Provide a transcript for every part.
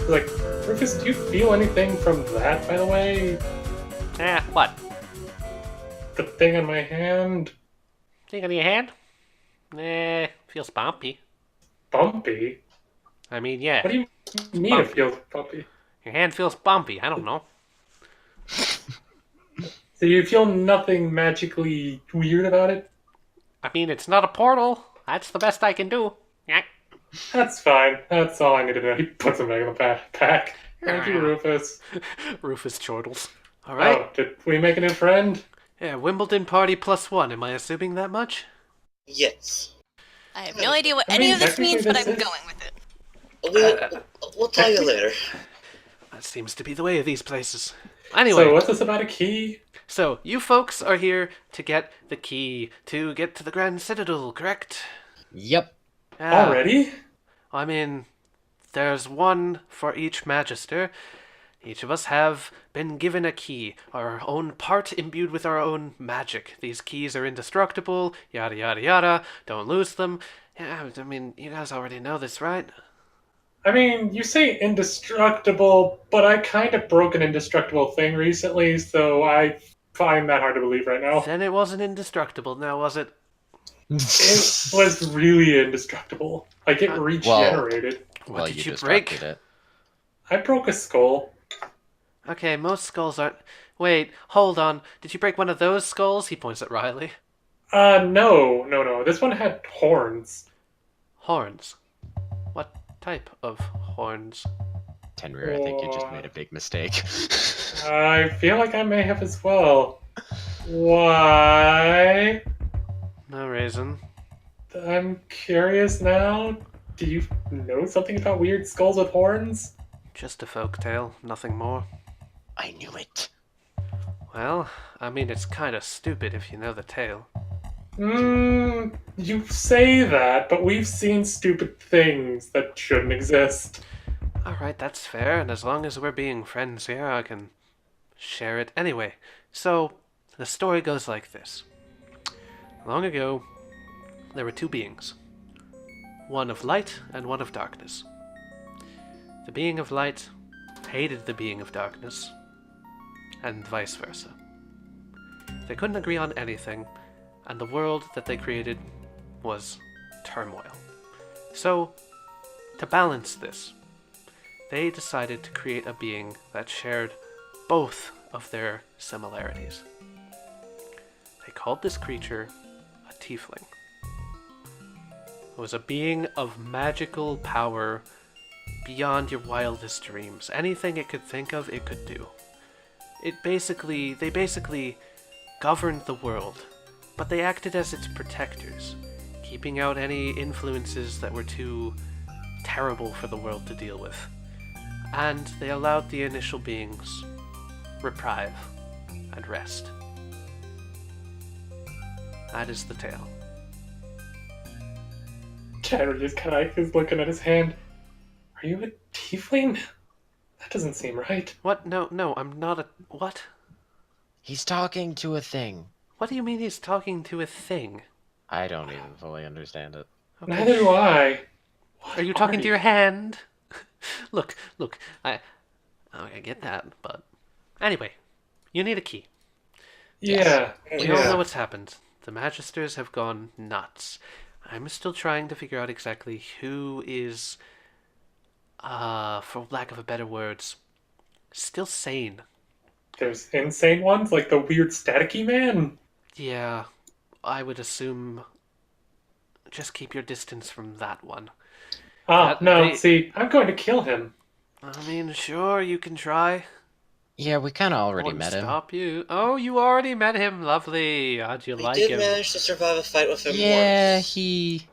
Like, Rufus, do you feel anything from that, by the way? What? The thing on my hand? Thing on your hand? Feels bumpy. Bumpy? I mean, yeah. What do you mean it Bumpy. feels bumpy? Your hand feels bumpy. I don't know. So you feel nothing magically weird about it? I mean, it's not a portal. That's the best I can do. Yeah. That's fine. That's all I need to know. He puts him back in the backpack. Thank you, Rufus. Rufus chortles. All right. Oh, did we make a new friend? Yeah, Wimbledon party +1. Am I assuming that much? Yes. I have no idea what I mean, any of this technically means, but this I'm is- going with it. We'll tell you later. That seems to be the way of these places. Anyway, So what's this about a key? so you folks are here to get the key to get to the Grand Citadel, correct? Yep. Yeah. Already? I mean, there's one for each magister. Each of us have been given a key, our own part imbued with our own magic. These keys are indestructible, yada yada yada, don't lose them. Yeah, I mean, you guys already know this, right? I mean, you say indestructible, but I kind of broke an indestructible thing recently, so I find that hard to believe right now. Then it wasn't indestructible, now was it? It was really indestructible. Like, it regenerated. What Well, did you you break? destructed it. I broke a skull. Okay, most skulls aren't... Wait, hold on. Did you break one of those skulls? He points at Riley. No. This one had horns. Horns. What type of horns? Tenrir, I think you just made a big mistake. I feel like I may have as well. Why? No reason. I'm curious now. Do you know something about weird skulls with horns? Just a folk tale, nothing more. I knew it. Well, I mean, it's kind of stupid if you know the tale. You say that, but we've seen stupid things that shouldn't exist. Alright, that's fair, and as long as we're being friends here, I can share it. Anyway, so, the story goes like this. Long ago, there were two beings. One of light and one of darkness. The being of light hated the being of darkness, and vice versa. They couldn't agree on anything, and the world that they created was turmoil. So, to balance this, they decided to create a being that shared both of their similarities. They called this creature a tiefling. It was a being of magical power beyond your wildest dreams. Anything it could think of, it could do. They basically governed the world, but they acted as its protectors, keeping out any influences that were too terrible for the world to deal with. And they allowed the initial beings reprieve and rest. That is the tale. Tanner just kind of is looking at his hand. Are you a tiefling? That doesn't seem right. What? No, I'm not a... What? He's talking to a thing. What do you mean he's talking to a thing? I don't even fully understand it. Okay. Neither do I. Are you talking to your hand? Look, I get that, but... Anyway, you need a key. Yeah. We all know what's happened. The Magisters have gone nuts. I'm still trying to figure out exactly who is, for lack of a better words, still sane. There's insane ones, like the weird staticky man. Yeah, I would assume... Just keep your distance from that one. See, I'm going to kill him. I mean, sure, you can try. Yeah, we kind of already Won't met him. stop you. Oh, you already met him. Lovely. How'd you We like did him? manage to survive a fight with him Yeah, once. he...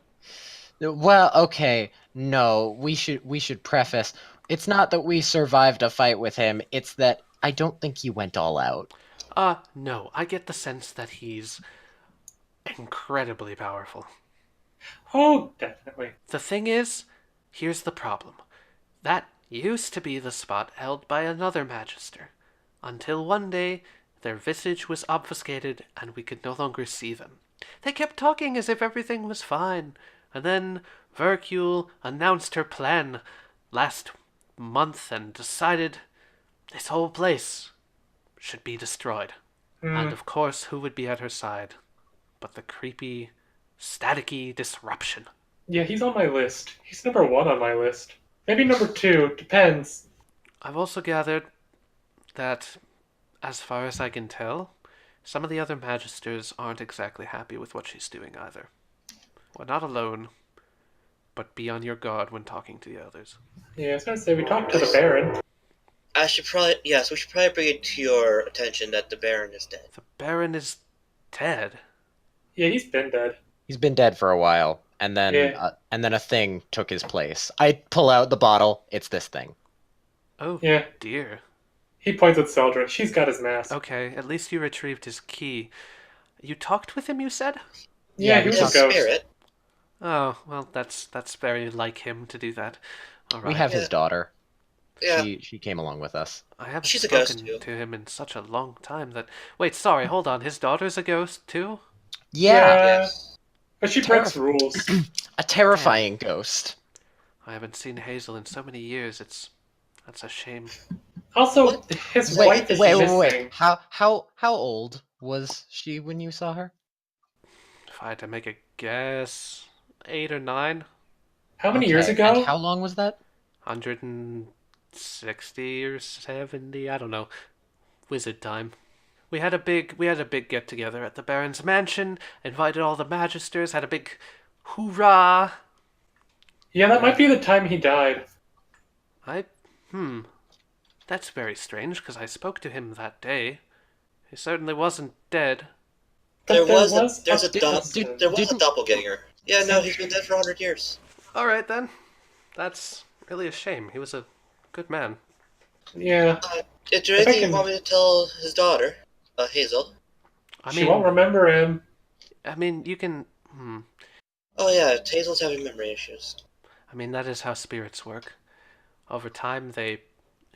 Well, okay. No, we should preface. It's not that we survived a fight with him, it's that I don't think he went all out. No. I get the sense that he's incredibly powerful. Oh, definitely. The thing is, here's the problem. That used to be the spot held by another Magister, until one day their visage was obfuscated and we could no longer see them. They kept talking as if everything was fine, and then Vercule announced her plan last month and decided this whole place should be destroyed. And of course, who would be at her side but the creepy, staticky disruption? Yeah, he's on my list. He's number 1 on my list. Maybe number 2, depends. I've also gathered that, as far as I can tell, some of the other magisters aren't exactly happy with what she's doing either. We're not alone, but be on your guard when talking to the others. Yeah, I was gonna say, we talked to the Baron. We should probably bring it to your attention that the Baron is dead. The Baron is dead. Yeah, he's been dead. He's been dead for a while, and then a thing took his place. I pull out the bottle. It's this thing. Oh, Yeah. dear. He points at Seldra. She's got his mask. Okay, at least you retrieved his key. You talked with him, you said? Yeah, he was a ghost. Spirit. Oh, well, that's very like him to do that. All right. We have his daughter. Yeah. She came along with us. I haven't She's a ghost, spoken too. to him in such a long time that... Wait, sorry, hold on. His daughter's a ghost, too? Yeah, Yes. But she breaks rules. a terrifying ghost. I haven't seen Hazel in so many years. That's a shame. Also, his wife is missing. How old was she when you saw her? If I had to make a guess, 8 or 9? How many years ago? And how long was that? 160 or 70, I don't know. Wizard time. We had a big get together at the Baron's mansion, invited all the magisters, had a big hoorah. Yeah, that might be the time he died. That's very strange, because I spoke to him that day. He certainly wasn't dead. But There was a didn't- doppelganger. Yeah, no, he's been dead for 100 years. Alright then. That's really a shame. He was a good man. Yeah. Is there anything you want me to tell his daughter, Hazel? She won't remember him. I mean, you can... Oh yeah, Hazel's having memory issues. I mean, that is how spirits work. Over time, they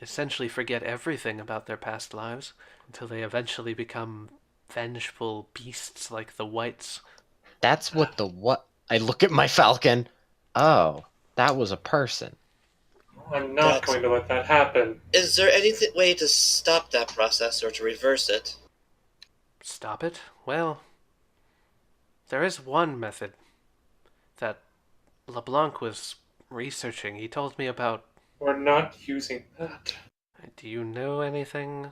essentially forget everything about their past lives until they eventually become vengeful beasts like the Whites. That's what I look at my falcon. Oh, that was a person. I'm not going to let that happen. Is there any way to stop that process or to reverse it? Stop it? Well, there is one method that LeBlanc was researching. He told me about... We're not using that. Do you know anything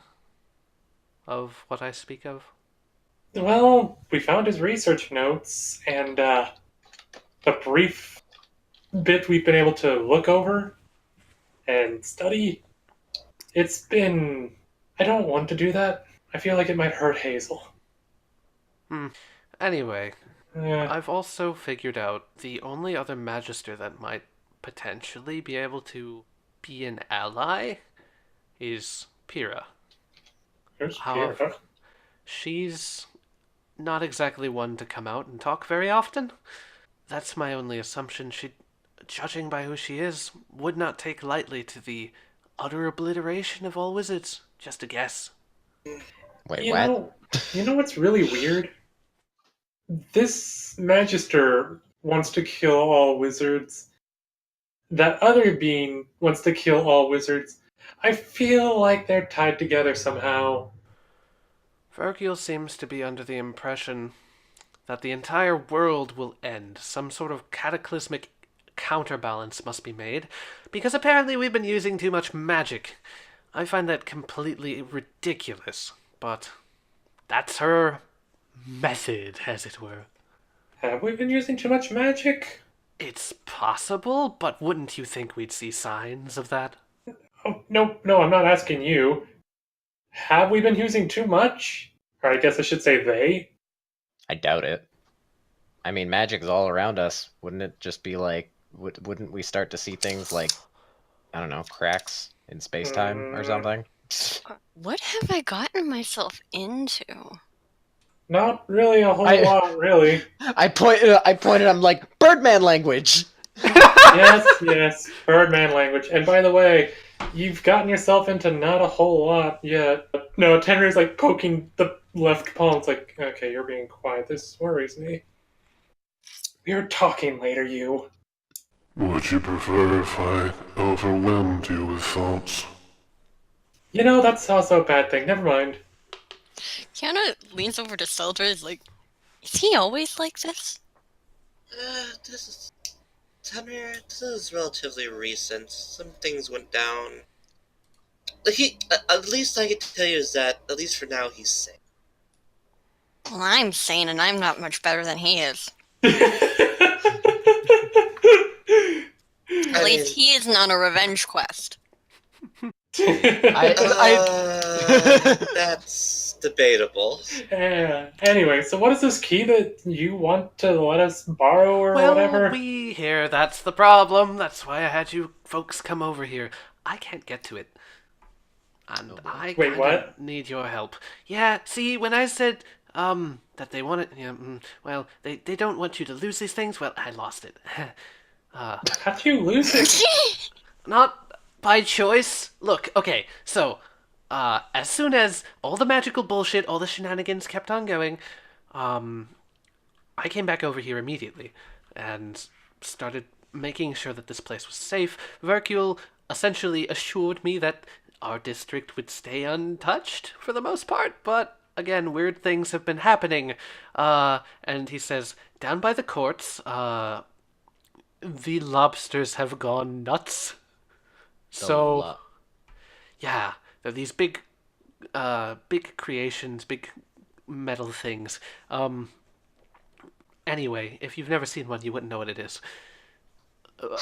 of what I speak of? Well, we found his research notes, and the brief bit we've been able to look over and study. It's been... I don't want to do that. I feel like it might hurt Hazel. Anyway, Yeah. I've also figured out the only other magister that might potentially be able to be an ally is Pyrrha. Here's However, Kira. she's not exactly one to come out and talk very often. That's my only assumption. She, judging by who she is, would not take lightly to the utter obliteration of all wizards. Just a guess. Wait, You what? know what's really weird? This Magister wants to kill all wizards. That other being wants to kill all wizards. I feel like they're tied together somehow. Virgil seems to be under the impression that the entire world will end. Some sort of cataclysmic counterbalance must be made, because apparently we've been using too much magic. I find that completely ridiculous, but that's her method, as it were. Have we been using too much magic? It's possible, but wouldn't you think we'd see signs of that? Oh, no, I'm not asking you. Have we been using too much? Or I guess I should say they. I doubt it. I mean, magic's all around us. Wouldn't it just be like, wouldn't we start to see things like, I don't know, cracks in space-time or something? What have I gotten myself into? Not really a whole lot, really. I pointed, I'm like, Birdman language! Yes, Birdman language. And by the way, you've gotten yourself into not a whole lot yet. No, Tenry's like poking the left palm. It's like, okay, you're being quiet. This worries me. We're talking later, you. Would you prefer if I overwhelmed you with thoughts? You know, that's also a bad thing. Never mind. Kiana leans over to Seldra, is like, is he always like this? This is... Tamir, this is relatively recent. Some things went down. At least I can tell you is that, at least for now, he's sane. Well, I'm sane and I'm not much better than he is. At least he isn't on a revenge quest. That's debatable. Yeah. Anyway, so what is this key that you want to let us borrow or whatever? Well, we here, that's the problem. That's why I had you folks come over here. I can't get to it. And I Wait, kinda what? need your help. Yeah, see, when I said, that they want it, well, they don't want you to lose these things, well, I lost it. How'd you lose it? Not by choice. Look, okay, so, as soon as all the magical bullshit, all the shenanigans kept on going, I came back over here immediately and started making sure that this place was safe. Vercule essentially assured me that our district would stay untouched for the most part, but again, weird things have been happening. And he says, down by the courts, the lobsters have gone nuts. So, yeah, they're these big creations, big metal things. Anyway, if you've never seen one, you wouldn't know what it is.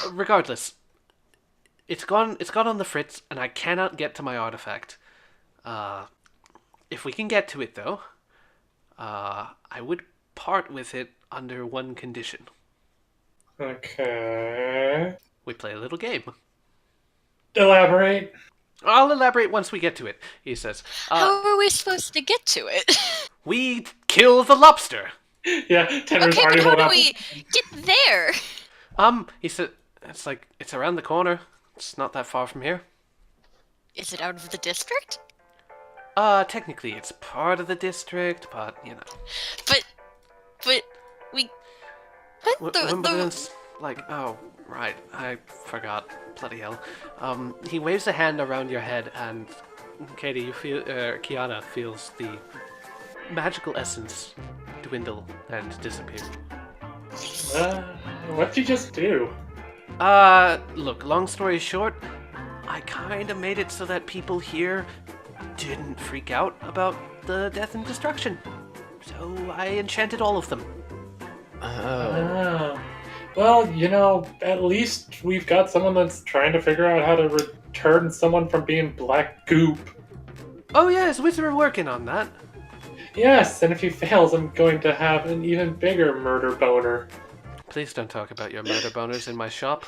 Regardless, it's gone on the fritz, and I cannot get to my artifact. If we can get to it, though, I would part with it under one condition. Okay. We play a little game. Elaborate. I'll elaborate once we get to it, he says. How are we supposed to get to it? We kill the lobster. Yeah, Tenor's Okay, already but how hold do up. we get there? He said, it's around the corner. It's not that far from here. Is it out of the district? Technically it's part of the district, but, But we... What the... Wimbledon's like, oh, right, I forgot. Bloody hell. He waves a hand around your head, and Katie, you feel, Kiana feels the magical essence dwindle and disappear. What'd you just do? Look, long story short, I kinda made it so that people here didn't freak out about the death and destruction. So I enchanted all of them. Oh. Well, at least we've got someone that's trying to figure out how to return someone from being black goop. Oh yes, we're working on that. Yes, and if he fails, I'm going to have an even bigger murder boner. Please don't talk about your murder boners in my shop.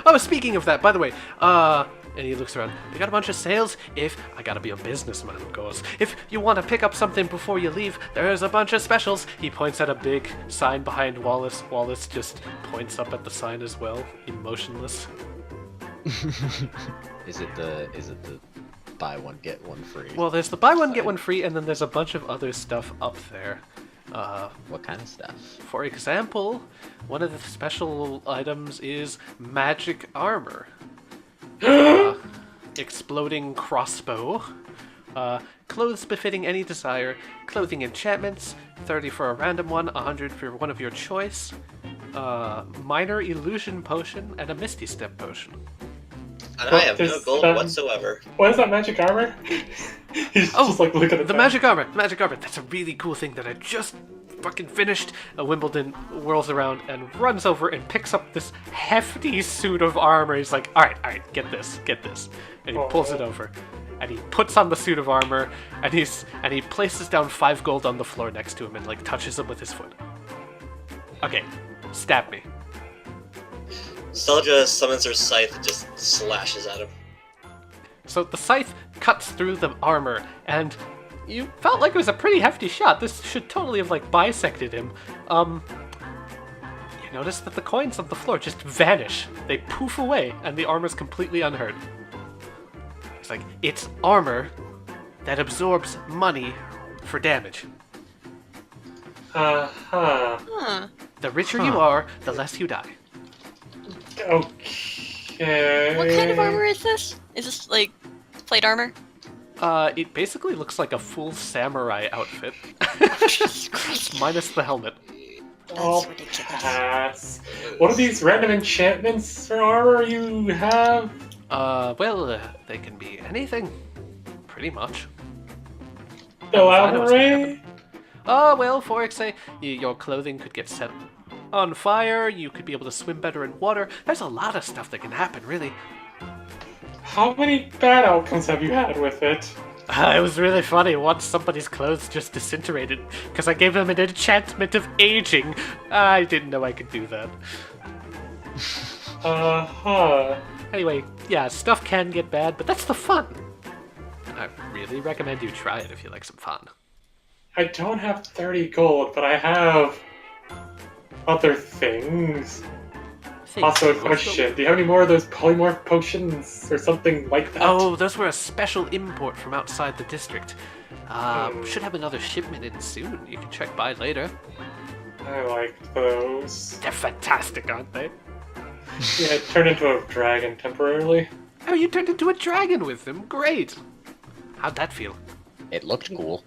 Oh, speaking of that, by the way, and he looks around. We got a bunch of sales. I gotta be a businessman, of course. If you want to pick up something before you leave, there's a bunch of specials. He points at a big sign behind Wallace. Wallace just points up at the sign as well, emotionless. Is it the buy one get one free? Well, there's the buy one get one free, and then there's a bunch of other stuff up there. What kind of stuff? For example, one of the special items is magic armor. Exploding crossbow. Clothes befitting any desire. Clothing enchantments. 30 for a random one, 100 for one of your choice. Minor illusion potion, and a misty step potion. And I have no gold whatsoever. What is that magic armor? He's just like looking at the magic armor. Magic armor. That's a really cool thing that I just fucking finished. Wimbledon whirls around and runs over and picks up this hefty suit of armor. He's like, all right, get this. And he pulls it over. And he puts on the suit of armor, and he places down 5 gold on the floor next to him and like touches him with his foot. Okay, stab me. Seldra summons her scythe and just slashes at him. So the scythe cuts through the armor, and you felt like it was a pretty hefty shot. This should totally have like bisected him. You notice that the coins on the floor just vanish. They poof away, and the armor's completely unhurt. It's like, it's armor that absorbs money for damage. Uh-huh. Huh. The richer you are, the less you die. Okay. What kind of armor is this? Is this like plate armor? It basically looks like a full samurai outfit. Jesus Christ. Minus the helmet. I'll That's ridiculous. pass. What are these random enchantments for armor you have? Well, they can be anything. Pretty much. Elaborate? Well, for example, your clothing could get set on fire, you could be able to swim better in water. There's a lot of stuff that can happen, really. How many bad outcomes have you had with it? It was really funny. Once somebody's clothes just disintegrated because I gave them an enchantment of aging. I didn't know I could do that. Uh-huh. Anyway, yeah, stuff can get bad, but that's the fun. I really recommend you try it if you like some fun. I don't have 30 gold, but I have other things. Also, a question. Do you have any more of those polymorph potions or something like that? Oh, those were a special import from outside the district. Should have another shipment in soon. You can check by later. I like those. They're fantastic, aren't they? Yeah, I turned into a dragon temporarily. Oh, you turned into a dragon with them. Great. How'd that feel? It looked cool.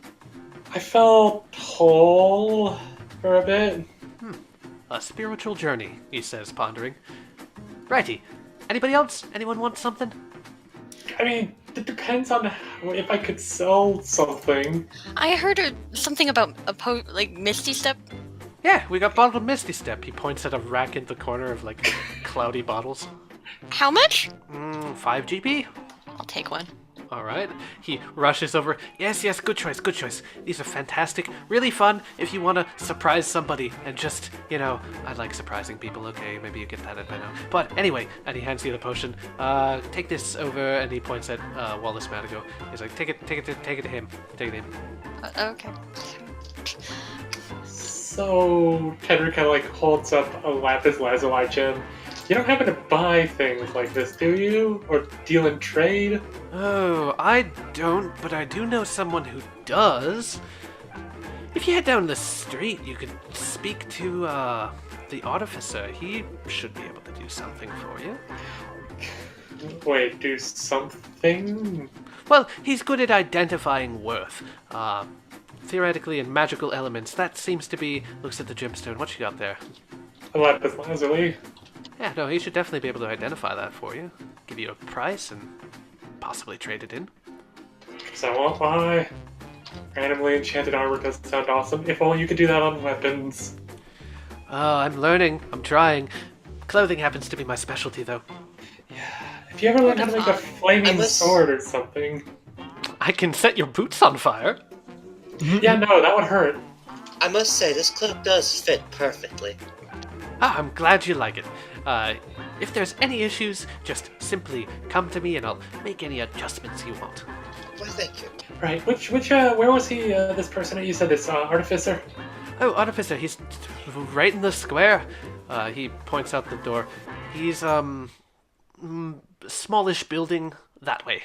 I felt whole for a bit. A spiritual journey, he says, pondering. Righty. Anybody else? Anyone want something? I mean, it depends on if I could sell something. I heard something about like Misty Step. Yeah, we got bottled Misty Step. He points at a rack in the corner of, like, cloudy bottles. How much? 5 GP? I'll take one. Alright. He rushes over. Yes, good choice, good choice. These are fantastic. Really fun if you want to surprise somebody and just, I like surprising people. Okay, maybe you get that by now. But anyway, and he hands you the potion. Take this over, and he points at Wallace Madigo. He's like, take it to him. Take it to him. Okay. So, Tedrick kind of like holds up a lapis lazuli gem. You don't happen to buy things like this, do you? Or deal in trade? Oh, I don't, but I do know someone who does. If you head down the street, you could speak to, the Artificer. He should be able to do something for you. Wait, do something? Well, he's good at identifying worth. Theoretically, in magical elements, that seems to be... Looks at the gemstone. What you got there? A lapis lazuli. Yeah, no, he should definitely be able to identify that for you. Give you a price and possibly trade it in. Because I won't lie. Randomly enchanted armor does sound awesome. If only you could do that on weapons. Oh, I'm learning. I'm trying. Clothing happens to be my specialty, though. Yeah. If you ever learn how to make a flaming sword or something. I can set your boots on fire. Yeah, no, that would hurt. I must say, this cloak does fit perfectly. Ah, I'm glad you like it. If there's any issues, just simply come to me and I'll make any adjustments you want. Why, thank you. Right, where was he, this person that you said, this, Artificer? Oh, Artificer, he's right in the square. He points out the door. He's, smallish building that way.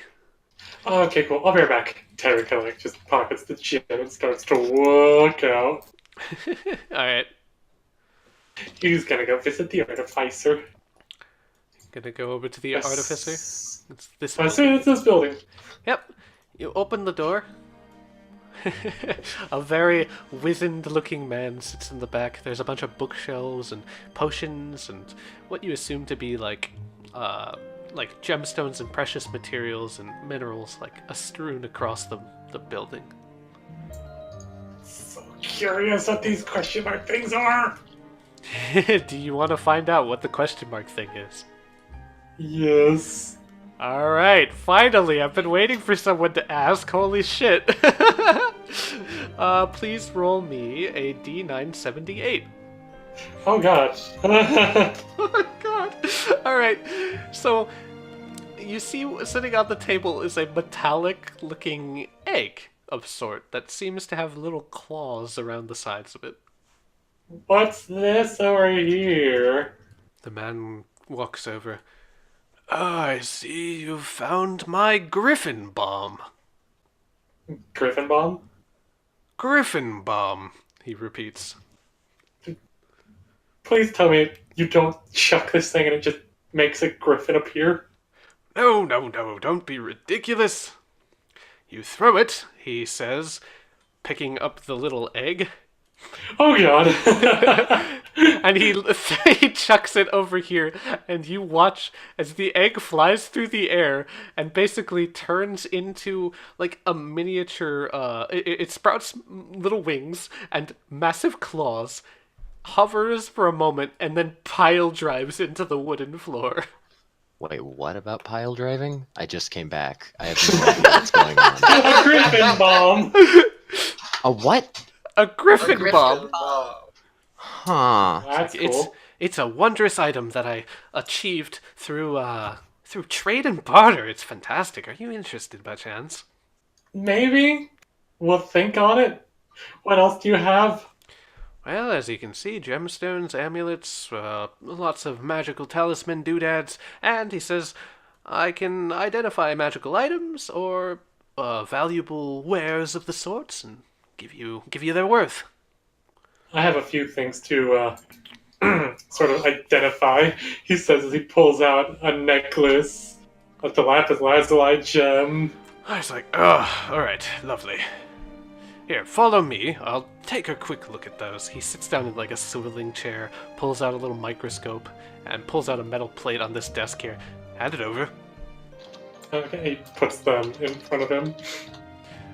Okay, cool. I'll be right back. Terry kind of like just pockets the gem and starts to walk out. Alright. He's gonna go visit the Artificer. Gonna go over to the Artificer. It's this It's this building. Yep. You open the door. A very wizened-looking man sits in the back. There's a bunch of bookshelves and potions and what you assume to be like gemstones and precious materials and minerals strewn across the building. So curious what these question mark things are. Do you want to find out what the question mark thing is? Yes. Alright, finally, I've been waiting for someone to ask, holy shit. Please roll me a D978. Oh god. Oh my god. Alright, so you see sitting on the table is a metallic looking egg of sort that seems to have little claws around the sides of it. What's this over here? The man walks over. I see you've found my griffin bomb. Griffin bomb? Griffin bomb, he repeats. Please tell me you don't chuck this thing and it just makes a griffin appear. No, don't be ridiculous. You throw it, he says, picking up the little egg. Oh god. And he chucks it over here, and you watch as the egg flies through the air and basically turns into like a miniature. It sprouts little wings and massive claws, hovers for a moment, and then pile drives into the wooden floor. Wait, what about pile driving? I just came back. I have no idea what's going on. A griffin bomb. A what? A griffin bomb. Huh. That's cool. It's a wondrous item that I achieved through trade and barter. It's fantastic. Are you interested by chance? Maybe. We'll think on it. What else do you have? Well, as you can see, gemstones, amulets, lots of magical talisman doodads, and he says, I can identify magical items or valuable wares of the sorts and give you their worth. I have a few things to sort of identify. He says as he pulls out a necklace, a lapis lazuli gem. I was like, oh, all right, lovely. Here, follow me. I'll take a quick look at those. He sits down in like a swiveling chair, pulls out a little microscope, and pulls out a metal plate on this desk here. Hand it over. Okay, he puts them in front of him.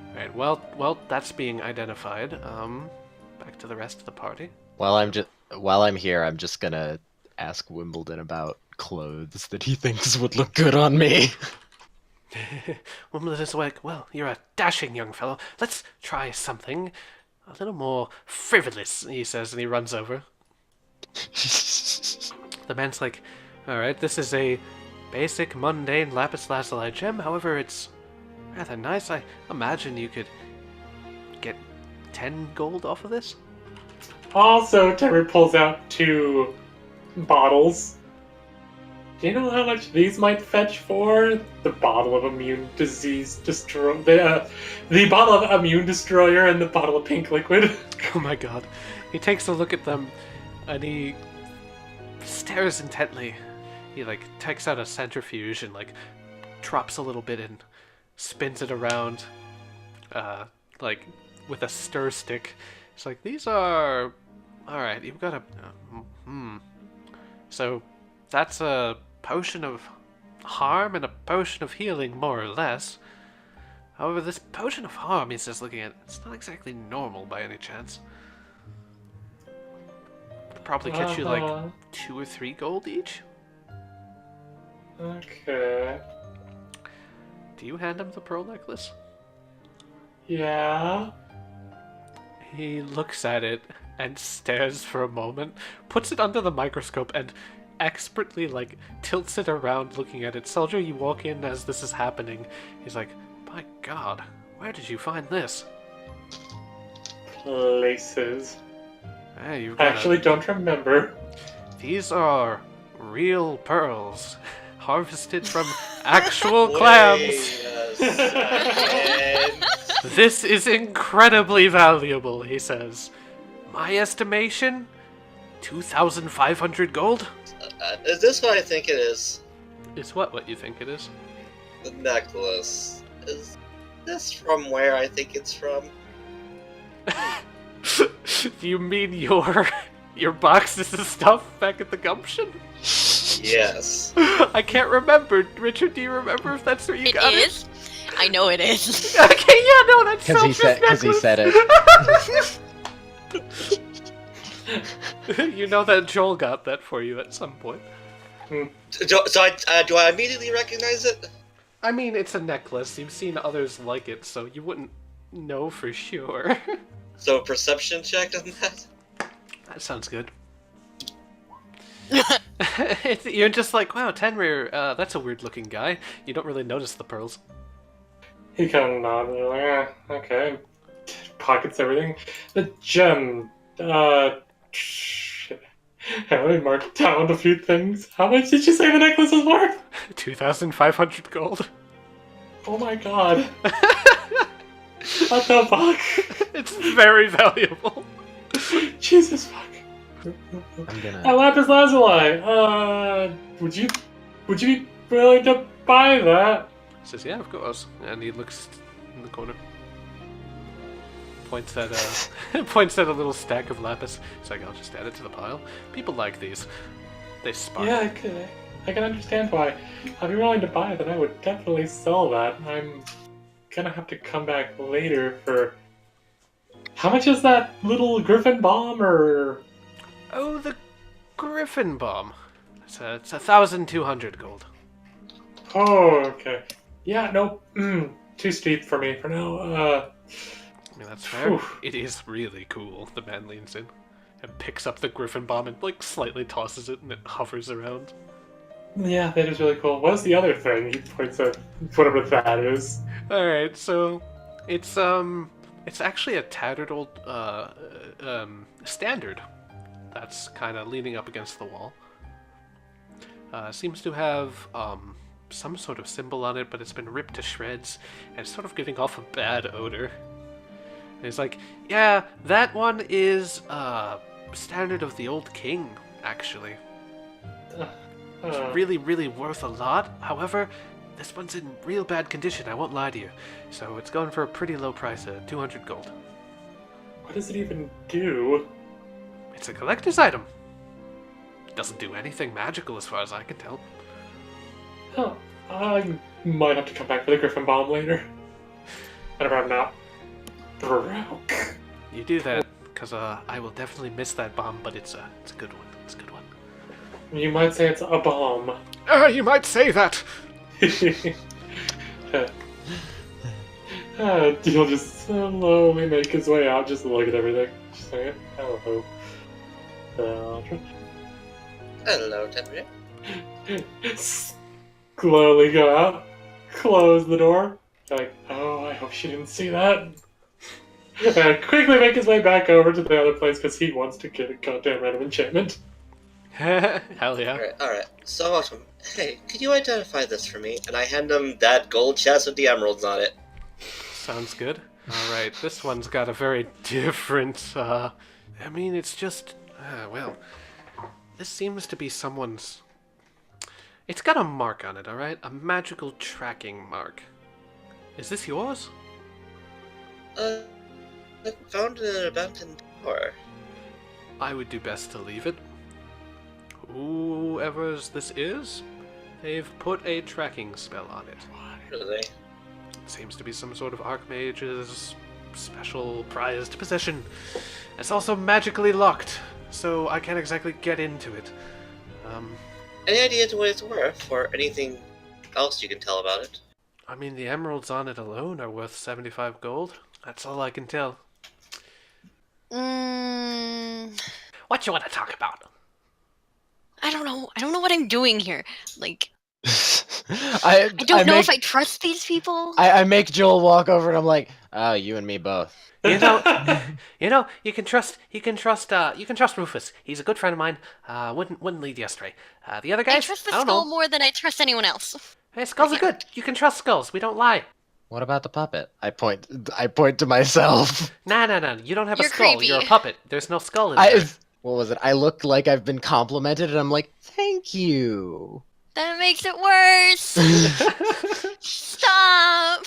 Alright, well, that's being identified. Back to the rest of the party. While I'm here, I'm just gonna ask Wimbledon about clothes that he thinks would look good on me. Wimbledon is like, well, you're a dashing young fellow. Let's try something a little more frivolous, he says, and he runs over. The man's like, alright, this is a basic, mundane lapis lazuli gem. However, it's rather nice. I imagine you could get 10 gold off of this. Also, Terry pulls out 2 bottles. Do you know how much these might fetch for? The bottle of immune disease the bottle of immune destroyer and the bottle of pink liquid. Oh my god. He takes a look at them and he stares intently. He like takes out a centrifuge and like drops a little bit and spins it around like with a stir stick. It's like, these are alright, you've got a so that's a potion of harm and a potion of healing, more or less. However, this potion of harm, he says, looking at it, it's not exactly normal by any chance. It'll probably catch you like 2 or 3 gold each. Okay. Do you hand him the pearl necklace? Yeah. He looks at it and stares for a moment, puts it under the microscope, and expertly like tilts it around looking at it. Soldier, you walk in as this is happening. He's like, by god, where did you find this? Places. Hey, you've I got actually don't remember. These are real pearls, harvested from actual clams. This is incredibly valuable, he says. My estimation, 2,500 gold? Is this what I think it is? Is what you think it is? The necklace. Is this from where I think it's from? Do you mean your boxes of stuff back at the Gumption? Yes. I can't remember. Richard, do you remember if that's where you got it? It is? I know it is. Okay, yeah, no, that's Because he said it. You know that Joel got that for you at some point. Do I immediately recognize it? I mean, it's a necklace. You've seen others like it, so you wouldn't know for sure. So a perception check on that? That sounds good. You're just like, wow, Tenrir, that's a weird-looking guy. You don't really notice the pearls. He kind of nods. Like, yeah, okay. Pockets everything. The gem. Shit. Let me mark down a few things. How much did you say the necklace is worth? 2,500 gold. Oh my god. What the fuck? It's very valuable. Jesus fuck. I'm gonna. Lapis Lazuli. Would you be willing to buy that? He says, yeah, of course. And he looks in the corner. Points at points at a little stack of lapis. He's like, I'll just add it to the pile. People like these. They spark. Yeah, I can understand why. I'd be willing to buy it, then I would definitely sell that. I'm gonna have to come back later for... How much is that little griffin bomb, or... Oh, the griffin bomb. It's 1,200 gold. Oh, okay. Yeah, no, too steep for me for now. I mean, that's fair. Whew. It is really cool. The man leans in and picks up the griffin bomb and like slightly tosses it, and it hovers around. Yeah, that is really cool. What's the other thing? He points at whatever that is. All right, so it's actually a tattered old standard that's kind of leaning up against the wall. Seems to have some sort of symbol on it, but it's been ripped to shreds and it's sort of giving off a bad odor. And he's like, yeah, that one is standard of the old king, actually. It's really, really worth a lot. However, this one's in real bad condition, I won't lie to you. So it's going for a pretty low price, 200 gold. What does it even do? It's a collector's item. It doesn't do anything magical as far as I can tell. Huh. I might have to come back for the griffin bomb later. Whenever I'm not broke. You do that, because I will definitely miss that bomb, but it's a good one. It's a good one. You might say it's a bomb. You might say that! He'll just slowly make his way out, just look at everything. Just saying, hello. Hello, Tenry. Slowly go out, close the door. Like, oh, I hope she didn't see that. And quickly make his way back over to the other place because he wants to get a goddamn random enchantment. Hell yeah. Alright. So awesome. Hey, could you identify this for me? And I hand him that gold chest with the emeralds on it. Sounds good. Alright, this one's got a very different, I mean, it's just, well, this seems to be someone's... It's got a mark on it, alright? A magical tracking mark. Is this yours? I found it in an abandoned tower. I would do best to leave it. Whoever's this is, they've put a tracking spell on it. Really? Seems to be some sort of Archmage's special prized possession. It's also magically locked, so I can't exactly get into it. Any idea to what it's worth, or anything else you can tell about it? I mean, the emeralds on it alone are worth 75 gold. That's all I can tell. What you want to talk about? I don't know. I don't know what I'm doing here. Like, I don't know make, if I trust these people. I make Joel walk over and I'm like, oh, you and me both. You know, you can trust Rufus. He's a good friend of mine. Wouldn't lead you astray. The other guys, I trust the I don't skull know. more than I trust anyone else. Hey, skulls are good. You can trust skulls. We don't lie. What about the puppet? I point to myself. Nah. You don't have You're a skull. creepy. You're a puppet. There's no skull in there. What was it? I look like I've been complimented and I'm like, thank you. That makes it worse. Stop.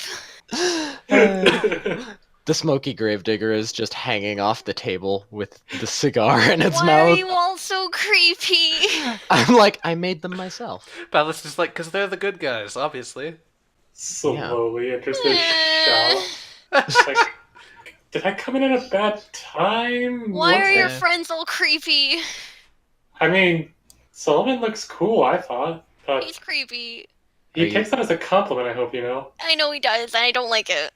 The smoky gravedigger is just hanging off the table with the cigar in its Why mouth. are you all so creepy? I'm like, I made them myself. Bella's just like, because they're the good guys, obviously. Slowly enters the shop. Like, did I come in at a bad time? Why are your that? friends all creepy? I mean, Solomon looks cool, I thought. But He's creepy. he takes that as a compliment, I hope you know. I know he does, and I don't like it.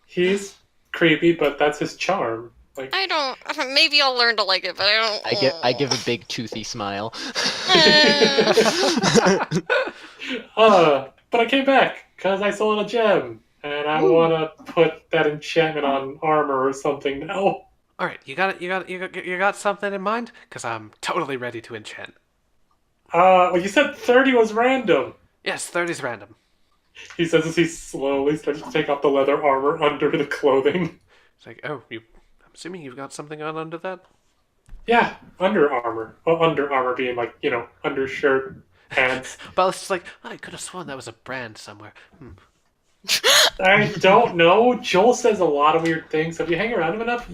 He's creepy, but that's his charm. Like, I don't. Maybe I'll learn to like it, but I don't. I give a big toothy smile. But I came back because I sold a gem, and I want to put that enchantment on armor or something now. All right, you got something in mind? Because I'm totally ready to enchant. Well, you said 30 was random. Yes, 30's random. He says as he slowly starts to take off the leather armor under the clothing. It's like, oh, you assuming you've got something on under that? Yeah, Under Armour. Well, Under Armour being like, undershirt, pants. But it's just like, I could have sworn that was a brand somewhere. I don't know. Joel says a lot of weird things. So if you hang around him enough,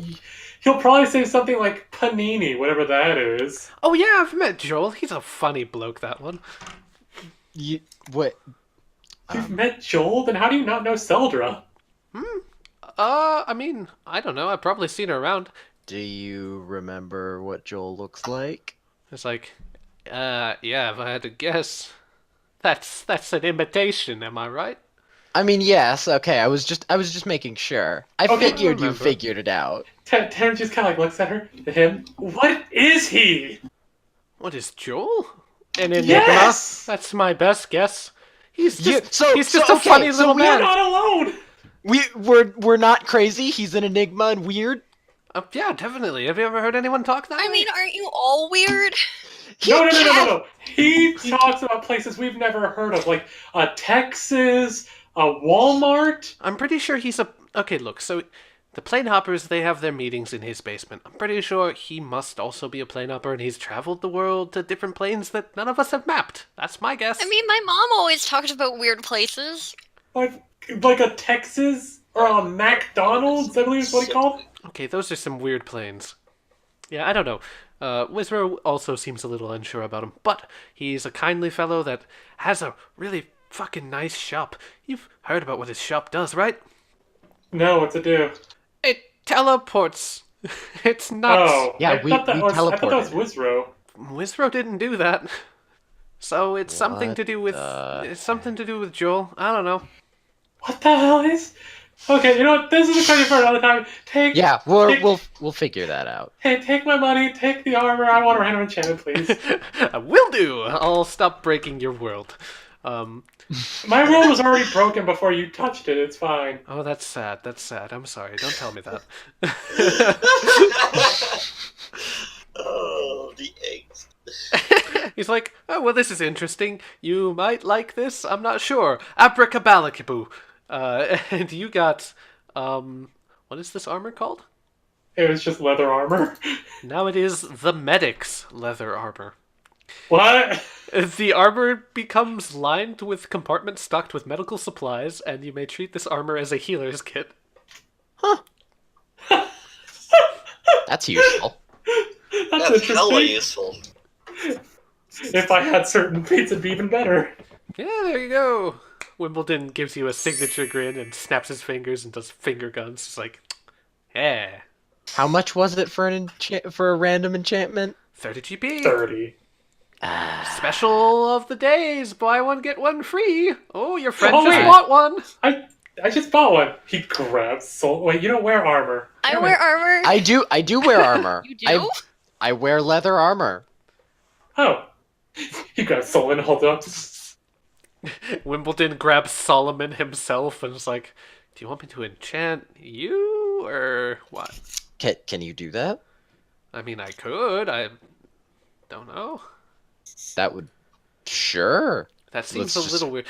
he'll probably say something like Panini, whatever that is. Oh yeah, I've met Joel. He's a funny bloke, that one. What? You've met Joel? Then how do you not know Seldra? I mean, I don't know. I've probably seen her around. Do you remember what Joel looks like? It's like, yeah, if I had to guess, that's an imitation, am I right? I mean, yes. Okay, I was just making sure. I Okay, figured you remember. figured it out. Taryn just kind of looks at her, to him. What is he? What is Joel? An enigma? Yes! That's my best guess. He's just, he's a funny little We're man. not alone! We're not crazy. He's an enigma and weird. Yeah, definitely. Have you ever heard anyone talk that way? I mean, aren't you all weird? No. He talks about places we've never heard of, like Texas, Walmart. I'm pretty sure he's a... Okay, look, so the Planehoppers, they have their meetings in his basement. I'm pretty sure he must also be a Planehopper, and he's traveled the world to different planes that none of us have mapped. That's my guess. I mean, my mom always talked about weird places. Like a Texas or a McDonald's, I believe is what he called. Okay, those are some weird planes. Yeah, I don't know. Wizro also seems a little unsure about him, but he's a kindly fellow that has a really fucking nice shop. You've heard about what his shop does, right? No, what's it do? It teleports. It's nuts. Oh, Yeah, I we thought that was teleported. Wizro. Wizro didn't do that. So it's something What to do with the it's something to do with Joel. I don't know. What the hell is? Okay, you know what? This is a question for another time. Yeah, we'll figure that out. Hey, take my money, take the armor. I want a random enchantment, please. Will do. I'll stop breaking your world. My world was already broken before you touched it. It's fine. Oh, that's sad. That's sad. I'm sorry. Don't tell me that. Oh, the eggs. He's like, oh, well, this is interesting. You might like this. I'm not sure. Abracabalakibu. And you got, what is this armor called? It was just leather armor. Now it is the Medic's leather armor. What? The armor becomes lined with compartments stocked with medical supplies, and you may treat this armor as a healer's kit. That's useful. That's That's hella interesting. useful. If I had certain feats, it'd be even better. Yeah, there you go. Wimbledon gives you a signature grin and snaps his fingers and does finger guns. It's like, yeah. How much was it for for a random enchantment? 30 GP. 30. Special of the days. Buy one, get one free. Oh, your friend Oh, just wait. bought one. I just bought one. He grabs soul. Wait, you don't wear armor. I Damn wear it. armor. I do wear armor. You do? I wear leather armor. Oh. He grabs soul and holds it up. Wimbledon grabs Solomon himself and is like, do you want me to enchant you or what? Can you do that? I mean, I could. I don't know. That would... Sure. That seems Let's a little weird.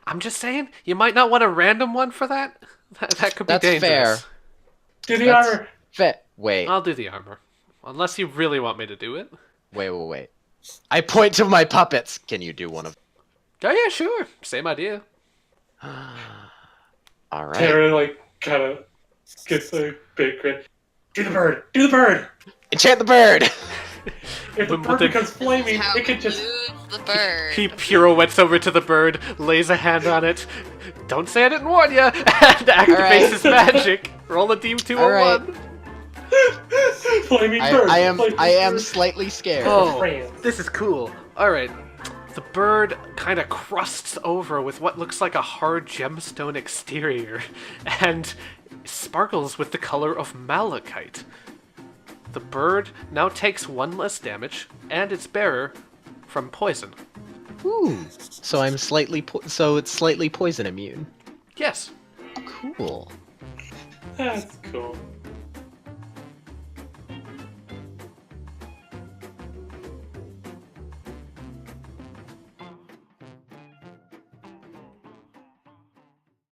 I'm just saying, you might not want a random one for that. That could be That's dangerous. fair. Do the That's armor. Wait. I'll do the armor. Unless you really want me to do it. Wait. I point to my puppets. Can you do one of... Oh yeah, sure. Same idea. All right. Tara, like, kind of gets a big grin. Do the bird! Do the bird! Enchant the bird! If the bird Wimbledon- becomes flaming, How it could just... use the bird. He pirouettes over to the bird, lays a hand on it. Don't say I didn't warn you. And activates right. his magic. Roll a d201. Flaming bird! I am bird. slightly scared. Oh, France. this is cool. All right. The bird kind of crusts over with what looks like a hard gemstone exterior and sparkles with the color of malachite. The bird now takes 1 less damage and its bearer from poison. Ooh. So I'm slightly so it's slightly poison immune. Yes. Cool. That's cool.